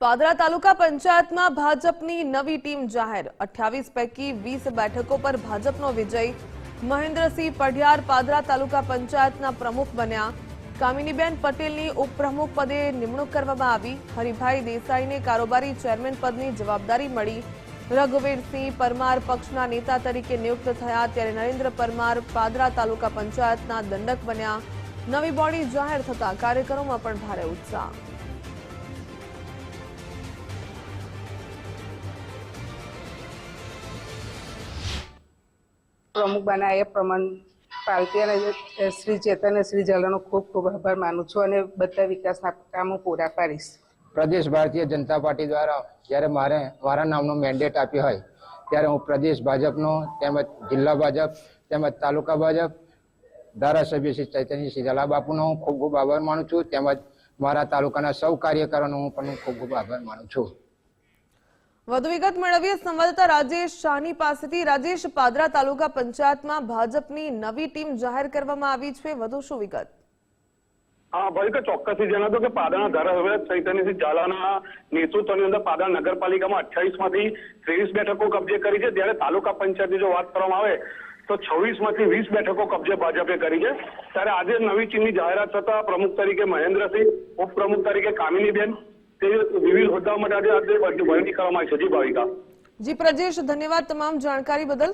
પાદરા તાલુકા પંચાયતમાં ભાજપની નવી ટીમ જાહેર 28 પૈકી 20 બેઠકો પર ભાજપનો વિજય। મહેન્દ્રસિંહ પઢિયાર પાદરા તાલુકા પંચાયતના પ્રમુખ બન્યા। કામિનીબેન પટેલની ઉપપ્રમુખ પદે નિમણૂક કરવામાં આવી। હરિભાઈ દેસાઈને કારોબારી ચેરમેન પદની જવાબદારી મળી। રઘુવીરસિંહ પરમાર પક્ષના નેતા તરીકે નિયુક્ત થયા ત્યારે નરેન્દ્ર પરમાર પાદરા તાલુકા પંચાયતના દંડક બન્યા। નવી બોડી જાહેર થતા કાર્યકરોમાં પણ ભારે ઉત્સાહ। प्रमुख बनाए प्रमाण पार्टी અને શ્રી ચેતન શ્રી ઝાલાનો ખૂબ ખૂબ આભાર માનું છું અને બધા વિકાસના કામો પૂરા પાડીશ। પ્રદેશ ભારતીય જનતા પાર્ટી દ્વારા જ્યારે મારા નામનો મેન્ડેટ આપ્યો હોય ત્યારે હું પ્રદેશ ભાજપનો તેમજ જિલ્લા ભાજપ તેમજ તાલુકા ભાજપ ધારાસભ્ય શ્રી ચૈતન્યસિંહ ઝાલા બાપુનો હું ખૂબ ખૂબ આભાર માનું છું તેમજ મારા તાલુકાના સૌ કાર્યકરોનો હું પણ ખૂબ ખૂબ આભાર માનું છું। વધુ વિગત મેળવીએ સંવાદદાતા રાજેશ શાહની પાસેથી। રાજેશ, પાદરા તાલુકા પંચાયતમાં ભાજપની નવી ટીમ જાહેર કરવામાં આવી છે, વધુ શું વિગત? હા ભાઈ કે ચોક્કસથી જણાવતો કે પાદરના ધારાસભ્ય ચૈતન્યસિંહ ઝાલાના નેતૃત્વની અંદર પાદરા નગરપાલિકામાં 28 માંથી 23 બેઠકો કબજે કરી છે, ત્યારે તાલુકા પંચાયતની જો વાત કરવામાં આવે તો 26 માંથી 20 બેઠકો કબજે ભાજપે કરી છે। ત્યારે આજે નવી ટીમની જાહેરાત થતા પ્રમુખ તરીકે મહેન્દ્રસિંહ, ઉપપ્રમુખ તરીકે કામિનીબેન તે વિવિધ હોદ્દા માટે આજે વરણી કરવામાં આવી છે। જી ભાવિકા। જી પ્રજેશ, ધન્યવાદ તમામ જાણકારી બદલ।